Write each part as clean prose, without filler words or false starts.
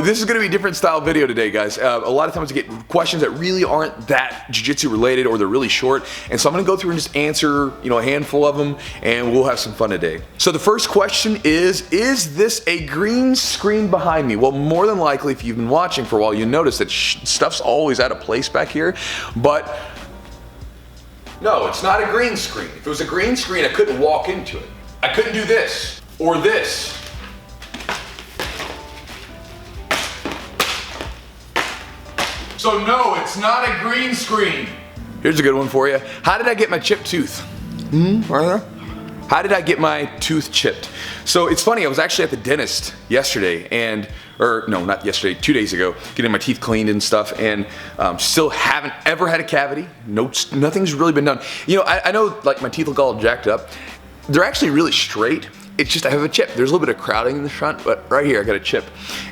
this is gonna be a different style video today, guys. A lot of times I get questions that really aren't that jiu-jitsu related, or they're really short, and so I'm gonna go through and just answer, a handful of them, and we'll have some fun today. So the first question is this a green screen behind me? Well, more than likely, if you've been watching for a while, you notice that stuff's always out of place back here, but no, it's not a green screen. If it was a green screen, I couldn't walk into it. I couldn't do this, or this. So no, it's not a green screen. Here's a good one for you. How did I get my chipped tooth? How did I get my tooth chipped? So it's funny, I was actually at the dentist yesterday, no, not yesterday, 2 days ago, getting my teeth cleaned and stuff, and still haven't ever had a cavity. Nothing's really been done. I know like my teeth look all jacked up. They're actually really straight. It's just I have a chip. There's a little bit of crowding in the front, but right here I got a chip.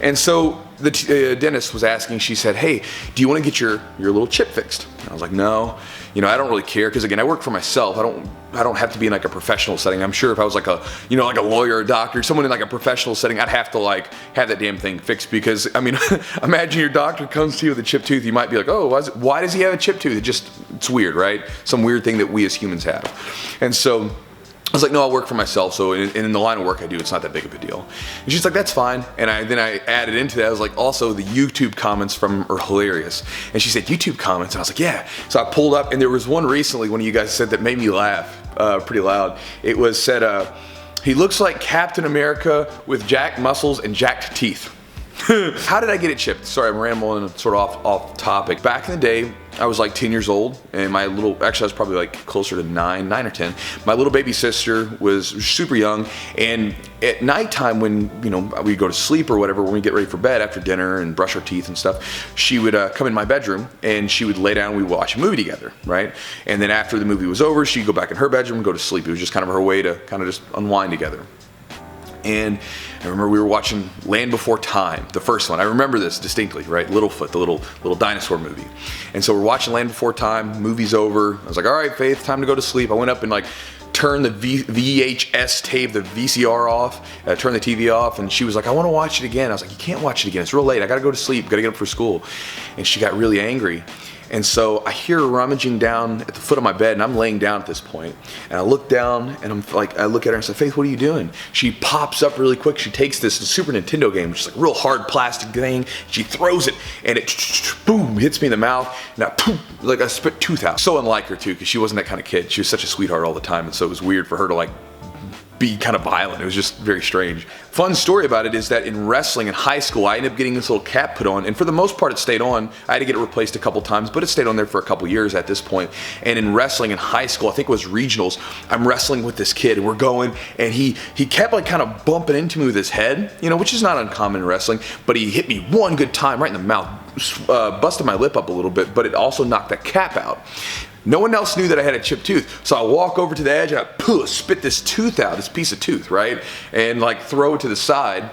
And so the dentist was asking, she said, hey, do you want to get your little chip fixed? And I was like, no, I don't really care, because again, I work for myself. I don't have to be in like a professional setting. I'm sure if I was like a lawyer or a doctor, someone in like a professional setting, I'd have to like have that damn thing fixed, because I mean, imagine your doctor comes to you with a chipped tooth, you might be like, oh, why does he have a chipped tooth? It's weird, right? Some weird thing that we as humans have. And so I was like, no, I work for myself, so in the line of work I do, it's not that big of a deal. And she's like, that's fine. And then I added into that, I was like, also the YouTube comments from are hilarious. And she said, YouTube comments? And I was like, yeah. So I pulled up, and there was one recently, one of you guys said that made me laugh pretty loud. It was said, he looks like Captain America with jacked muscles and jacked teeth. How did I get it chipped? Sorry, I'm rambling sort of off topic. Back in the day, I was like 10 years old, and actually I was probably like closer to 9 or 10. My little baby sister was super young, and at nighttime when, we go to sleep or whatever, when we get ready for bed after dinner and brush our teeth and stuff, she would come in my bedroom, and she would lay down and we'd watch a movie together, right? And then after the movie was over, she'd go back in her bedroom and go to sleep. It was just kind of her way to kind of just unwind together. And I remember we were watching Land Before Time, the first one. I remember this distinctly, right? Littlefoot, the little dinosaur movie. And so we're watching Land Before Time, movie's over. I was like, all right, Faith, time to go to sleep. I went up and like turned the VHS tape, the VCR off, turned the TV off, and she was like, I want to watch it again. I was like, you can't watch it again. It's real late. I got to go to sleep. Got to get up for school. And she got really angry. And so I hear her rummaging down at the foot of my bed, and I'm laying down at this point. And I look down, and I look at her and say, Faith, what are you doing? She pops up really quick. She takes this Super Nintendo game, which is like a real hard plastic thing. She throws it, and it boom hits me in the mouth, and I spit tooth out. So unlike her too, because she wasn't that kind of kid. She was such a sweetheart all the time, and so it was weird for her to like be kind of violent. It was just very strange. Fun story about it is that in wrestling in high school, I ended up getting this little cap put on, and for the most part it stayed on. I had to get it replaced a couple times, but it stayed on there for a couple years at this point. And in wrestling in high school, I think it was regionals, I'm wrestling with this kid, and we're going, and he kept like kind of bumping into me with his head, which is not uncommon in wrestling, but he hit me one good time right in the mouth, busted my lip up a little bit, but it also knocked that cap out. No one else knew that I had a chipped tooth, so I walk over to the edge and I spit this tooth out, this piece of tooth, right? And like throw it to the side.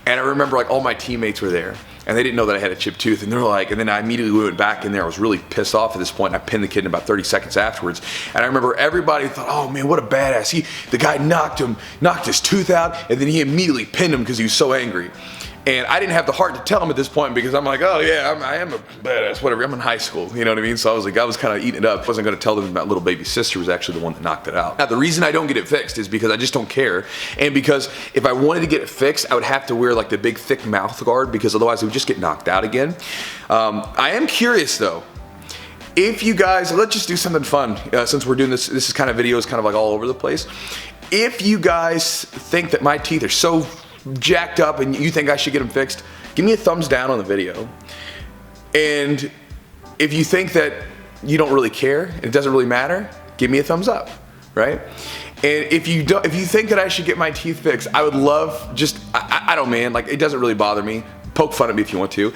And I remember like all my teammates were there, and they didn't know that I had a chipped tooth, and they're like, and then I immediately went back in there. I was really pissed off at this point, and I pinned the kid in about 30 seconds afterwards. And I remember everybody thought, oh man, what a badass. The guy knocked his tooth out, and then he immediately pinned him because he was so angry. And I didn't have the heart to tell him at this point, because I'm like, oh yeah, I am a badass, whatever. I'm in high school, you know what I mean? So I was kind of eating it up. I wasn't going to tell them that my little baby sister was actually the one that knocked it out. Now, the reason I don't get it fixed is because I just don't care. And because if I wanted to get it fixed, I would have to wear like the big thick mouth guard, because otherwise it would just get knocked out again. I am curious though. If you guys, let's just do something fun, since we're doing this is kind of videos kind of like all over the place. If you guys think that my teeth are so jacked up and you think I should get them fixed, give me a thumbs down on the video. And if you think that you don't really care, it doesn't really matter, give me a thumbs up, right? And if you think that I should get my teeth fixed, I would love I don't, man, like it doesn't really bother me. Poke fun at me if you want to.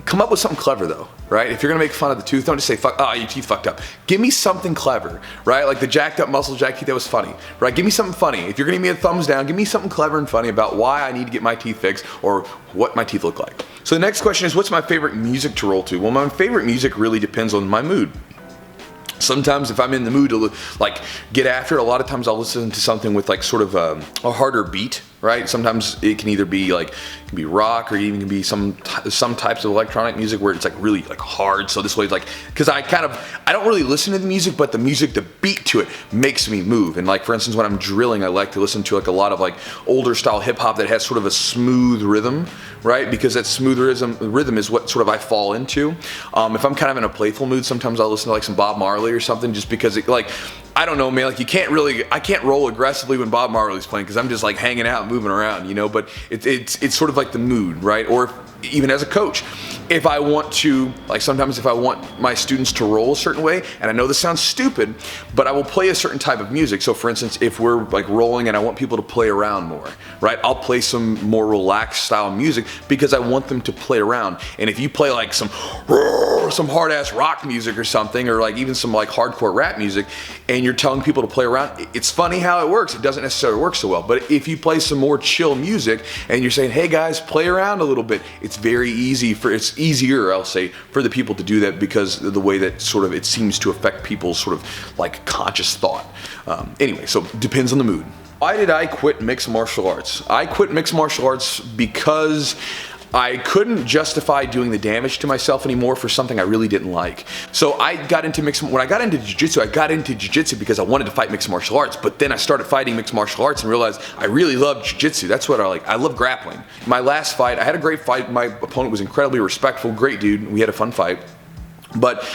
Come up with something clever though, right? If you're gonna make fun of the tooth, don't just say, your teeth fucked up. Give me something clever, right? Like the jacked up muscle, jacked teeth, that was funny, right? Give me something funny. If you're gonna give me a thumbs down, give me something clever and funny about why I need to get my teeth fixed or what my teeth look like. So the next question is, what's my favorite music to roll to? Well, my favorite music really depends on my mood. Sometimes if I'm in the mood to like get after it, a lot of times I'll listen to something with like sort of a harder beat, right? Sometimes it can either be like, it can be rock, or even can be some types of electronic music where it's like really like hard. So this way it's like, because I don't really listen to the music, but the music, the beat to it makes me move. And like, for instance, when I'm drilling, I like to listen to like a lot of like older style hip hop that has sort of a smooth rhythm, right? Because that smooth rhythm is what sort of I fall into. If I'm kind of in a playful mood, sometimes I'll listen to like some Bob Marley or something, just because it, like, I don't know, man, like I can't roll aggressively when Bob Marley's playing, because I'm just like hanging out, moving around, you know, but it's sort of like the mood, right? Or even as a coach, if I want to, like sometimes if I want my students to roll a certain way, and I know this sounds stupid, but I will play a certain type of music. So for instance, if we're like rolling and I want people to play around more, right? I'll play some more relaxed style music because I want them to play around. And if you play like some hard ass rock music or something, or like even some like hardcore rap music, and you're telling people to play around, it's funny how it works. It doesn't necessarily work so well. But if you play some more chill music and you're saying, hey guys, play around a little bit, it's easier, I'll say, for the people to do that, because of the way that sort of it seems to affect people's sort of like conscious thought. Anyway, so it depends on the mood. Why did I quit mixed martial arts? I quit mixed martial arts because I couldn't justify doing the damage to myself anymore for something I really didn't like. So when I got into jiu-jitsu, I got into jiu-jitsu because I wanted to fight mixed martial arts, but then I started fighting mixed martial arts and realized I really love jiu-jitsu. That's what I like. I love grappling. My last fight, I had a great fight. My opponent was incredibly respectful, great dude. We had a fun fight. But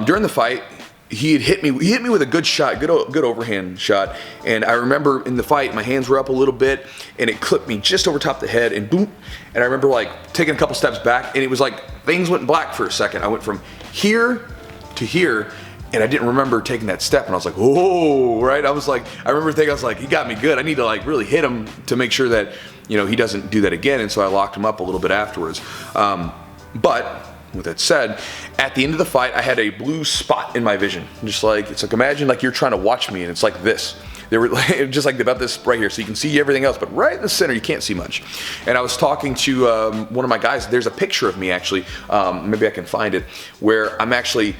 during the fight, he hit me with a good shot, good overhand shot, and I remember in the fight my hands were up a little bit and it clipped me just over top of the head, and boom, and I remember like taking a couple steps back, and it was like things went black for a second. I went from here to here, and I didn't remember taking that step, and I was like, whoa, right? I remember thinking, I was like, he got me good. I need to like really hit him to make sure that, you know, he doesn't do that again. And so I locked him up a little bit afterwards. But with that said, at the end of the fight, I had a blue spot in my vision. Just like, it's like, imagine like you're trying to watch me and it's like this. They were like, just like about this right here, so you can see everything else, but right in the center you can't see much. And I was talking to one of my guys. There's a picture of me actually, maybe I can find it, where I'm actually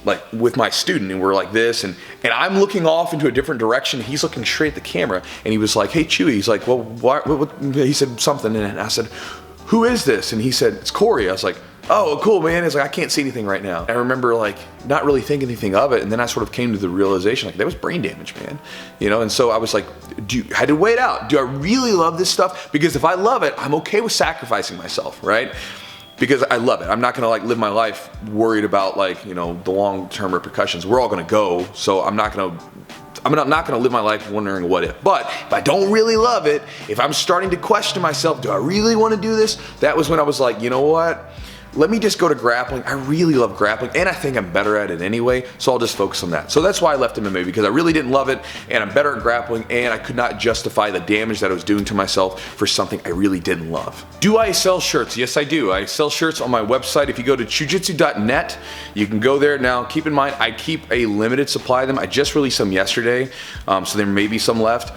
like with my student, and we're like this, and I'm looking off into a different direction. He's looking straight at the camera, and he was like, hey Chewy, he's like, well, what? He said something, and I said, who is this? And he said, it's Corey. I was like, oh, cool, man. It's like, I can't see anything right now. I remember like not really thinking anything of it, and then I sort of came to the realization, like, that was brain damage, man. You know, and so I was like, I had to weigh it out. Do I really love this stuff? Because if I love it, I'm okay with sacrificing myself, right? Because I love it. I'm not gonna like live my life worried about like, you know, the long-term repercussions. We're all gonna go, so I'm not gonna live my life wondering what if. But if I don't really love it, if I'm starting to question myself, do I really want to do this? That was when I was like, you know what? Let me just go to grappling. I really love grappling, and I think I'm better at it anyway, so I'll just focus on that. So that's why I left MMA, because I really didn't love it, and I'm better at grappling, and I could not justify the damage that I was doing to myself for something I really didn't love. Do I sell shirts? Yes, I do. I sell shirts on my website. If you go to chewjitsu.net, you can go there. Now, keep in mind, I keep a limited supply of them. I just released some yesterday, so there may be some left.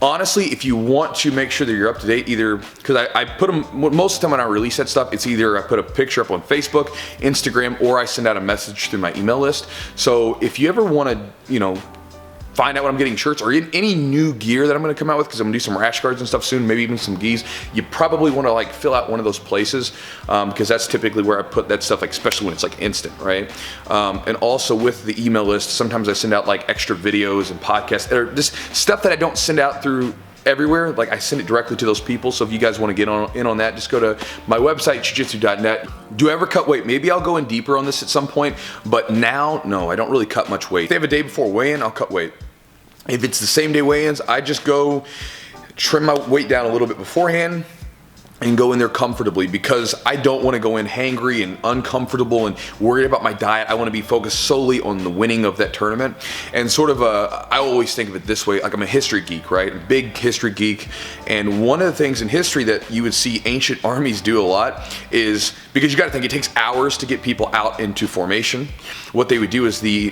Honestly, if you want to make sure that you're up to date, either, because I put them, most of the time when I release that stuff, it's either I put a picture up on Facebook, Instagram, or I send out a message through my email list. So if you ever want to, you know, find out when I'm getting shirts or any new gear that I'm going to come out with, because I'm going to do some rash guards and stuff soon, maybe even some gis, you probably want to like fill out one of those places, because that's typically where I put that stuff, like especially when it's like instant, right? And also with the email list, sometimes I send out like extra videos and podcasts, or just stuff that I don't send out through everywhere. Like I send it directly to those people. So if you guys want to get in on that, just go to my website, chewjitsu.net. Do I ever cut weight? Maybe I'll go in deeper on this at some point, but now, no, I don't really cut much weight. If they have a day before weigh-in, I'll cut weight. If it's the same day weigh-ins, I just go trim my weight down a little bit beforehand and go in there comfortably, because I don't want to go in hangry and uncomfortable and worried about my diet. I want to be focused solely on the winning of that tournament. And sort of I always think of it this way, like I'm a history geek, right? A big history geek. And one of the things in history that you would see ancient armies do a lot is, because you got to think it takes hours to get people out into formation. What they would do is the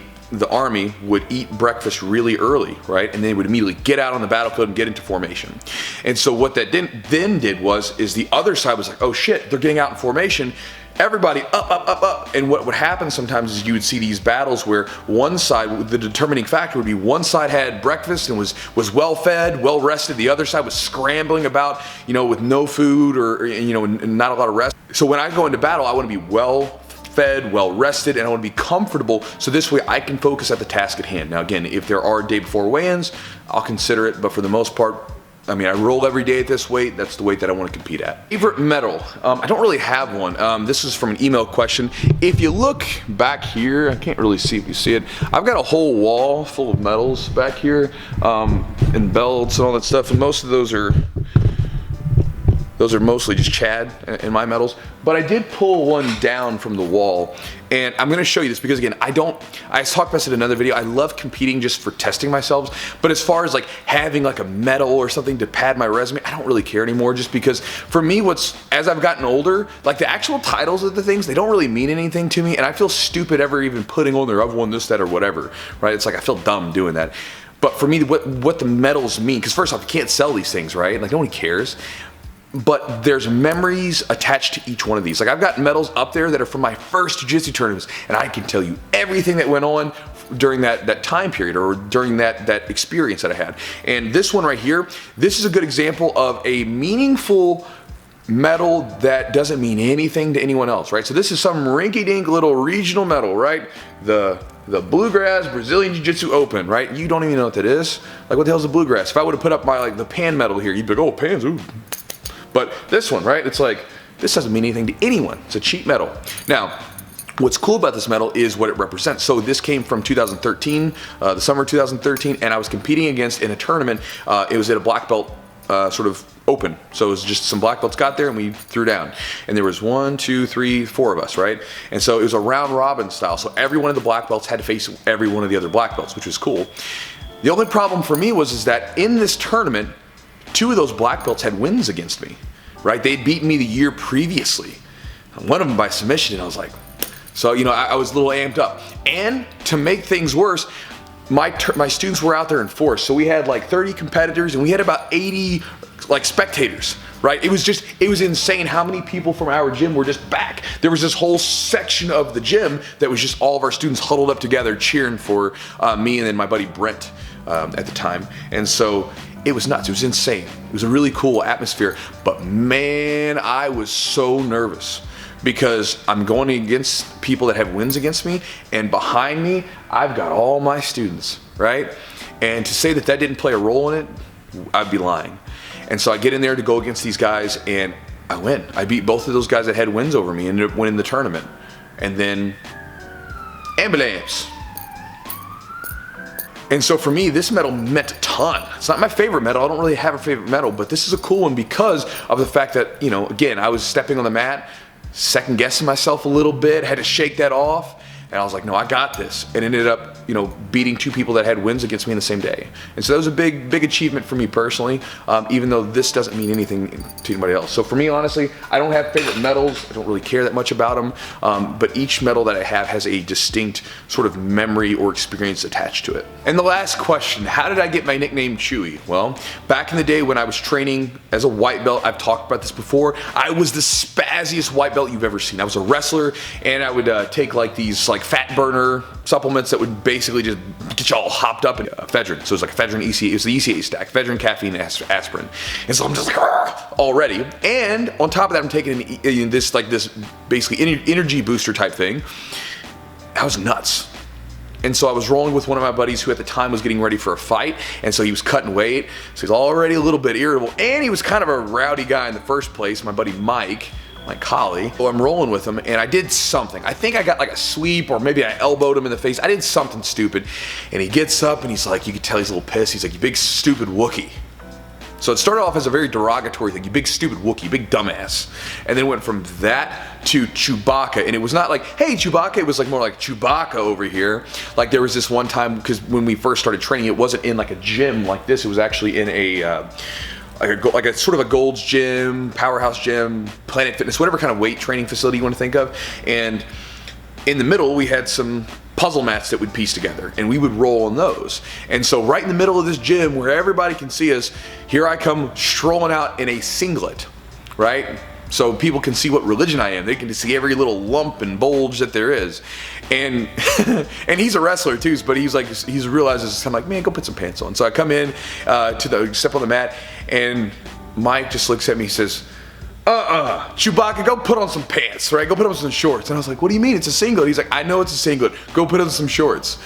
army would eat breakfast really early, right? And they would immediately get out on the battlefield and get into formation. And so what that then did was the other side was like, oh shit, they're getting out in formation. everybody up, up, up, up. And what would happen sometimes is you would see these battles where one side, the determining factor would be one side had breakfast and was well fed, well rested. The other side was scrambling about, with no food or and not a lot of rest. So when I go into battle, I want to be well fed, well rested, and I want to be comfortable, so this way I can focus at the task at hand. Now again, if there are day before weigh-ins, I'll consider it, but for the most part, I roll every day at this weight. That's the weight that I want to compete at. Favorite medal? I don't really have one. This is from an email question. If you look back here, I can't really see if you see it. I've got a whole wall full of medals back here, and belts and all that stuff, and most of those are mostly just Chad and my medals. But I did pull one down from the wall, and I'm gonna show you this because again, I talked about this in another video, I love competing just for testing myself, but as far as like having like a medal or something to pad my resume, I don't really care anymore, just because for me, as I've gotten older, like the actual titles of the things, they don't really mean anything to me, and I feel stupid ever even putting on there, I've won this, that, or whatever, right? It's like I feel dumb doing that. But for me, what the medals mean, because first off, you can't sell these things, right? Like nobody cares. But there's memories attached to each one of these. Like I've got medals up there that are from my first jiu-jitsu tournaments, and I can tell you everything that went on during that time period or during that experience that I had. And this one right here, this is a good example of a meaningful medal that doesn't mean anything to anyone else, right? So this is some rinky-dink little regional medal, right? The Bluegrass Brazilian Jiu-Jitsu Open, right? You don't even know what that is. Like what the hell's the Bluegrass? If I would have put up my the Pan medal here, you'd be like, oh, Pans, ooh. But this one, right, it's like, this doesn't mean anything to anyone. It's a cheap medal. Now, what's cool about this medal is what it represents. So this came from 2013, the summer of 2013, and I was competing against in a tournament. It was at a black belt sort of open. So it was just some black belts got there and we threw down. And there was 1, 2, 3, 4 of us, right? And so it was a round robin style. So every one of the black belts had to face every one of the other black belts, which was cool. The only problem for me was that in this tournament, 2 of those black belts had wins against me, right? They'd beaten me the year previously. One of them by submission, and I was like, so, I was a little amped up. And to make things worse, my students were out there in force. So we had like 30 competitors and we had about 80 like spectators, right? It was insane how many people from our gym were just back. There was this whole section of the gym that was just all of our students huddled up together cheering for me and then my buddy Brent at the time. And so it was nuts, it was insane. It was a really cool atmosphere, but man, I was so nervous because I'm going against people that have wins against me, and behind me, I've got all my students, right? And to say that didn't play a role in it, I'd be lying. And so I get in there to go against these guys, and I win. I beat both of those guys that had wins over me and ended up winning the tournament. And then, ambulance. And so for me, this medal meant a ton. It's not my favorite medal, I don't really have a favorite medal, but this is a cool one because of the fact that, again, I was stepping on the mat, second guessing myself a little bit, had to shake that off, and I was like, no, I got this, and ended up, beating 2 people that had wins against me in the same day. And so that was a big achievement for me personally, even though this doesn't mean anything to anybody else. So for me, honestly, I don't have favorite medals, I don't really care that much about them, but each medal that I have has a distinct sort of memory or experience attached to it. And the last question, how did I get my nickname Chewy? Well, back in the day when I was training as a white belt, I've talked about this before, I was the spazziest white belt you've ever seen. I was a wrestler, and I would take like these fat burner supplements that would basically just get you all hopped up in ephedrine. So it was like ephedrine, it was the ECA stack, ephedrine, caffeine, aspirin. And so I'm just like, already. And on top of that, I'm taking this basically energy booster type thing. I was nuts. And so I was rolling with one of my buddies who at the time was getting ready for a fight, and so he was cutting weight, so he's already a little bit irritable, and he was kind of a rowdy guy in the first place, my buddy Mike, my collie. So I'm rolling with him, and I did something. I think I got like a sweep, or maybe I elbowed him in the face. I did something stupid, and he gets up, and he's like, you could tell he's a little pissed. He's like, you big stupid Wookie. So it started off as a very derogatory thing, you big stupid Wookie, big dumbass. And then it went from that to Chewbacca, and it was not like, hey Chewbacca, it was like more like Chewbacca over here. Like there was this one time, because when we first started training, it wasn't in like a gym like this, it was actually in a like a sort of a Gold's Gym, Powerhouse Gym, Planet Fitness, whatever kind of weight training facility you want to think of. And in the middle, we had some puzzle mats that we'd piece together, and we would roll on those. And so right in the middle of this gym where everybody can see us, here I come strolling out in a singlet, right? so people can see what religion I am. They can see every little lump and bulge that there is. And and he's a wrestler too, but he realizes, I'm like, man, go put some pants on. So I come in step on the mat, and Mike just looks at me, he says, Chewbacca, go put on some pants, right? Go put on some shorts. And I was like, what do you mean? It's a singlet. He's like, I know it's a singlet. Go put on some shorts.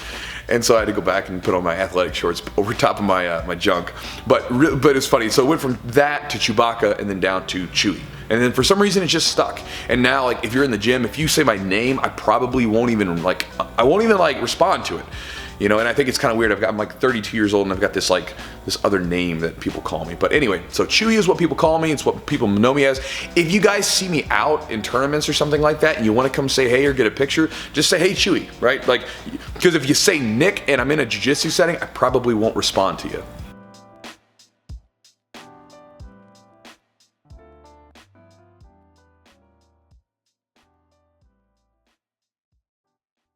And so I had to go back and put on my athletic shorts over top of my my junk. But it's funny. So it went from that to Chewbacca and then down to Chewy. And then for some reason it just stuck. And now, like, if you're in the gym, if you say my name, I probably won't even respond to it. You know, and I think it's kind of weird. I'm like 32 years old and I've got this other name that people call me. But anyway, so Chewy is what people call me. It's what people know me as. If you guys see me out in tournaments or something like that and you want to come say hey or get a picture, just say hey Chewy, right? Like, because if you say Nick and I'm in a jiu-jitsu setting, I probably won't respond to you.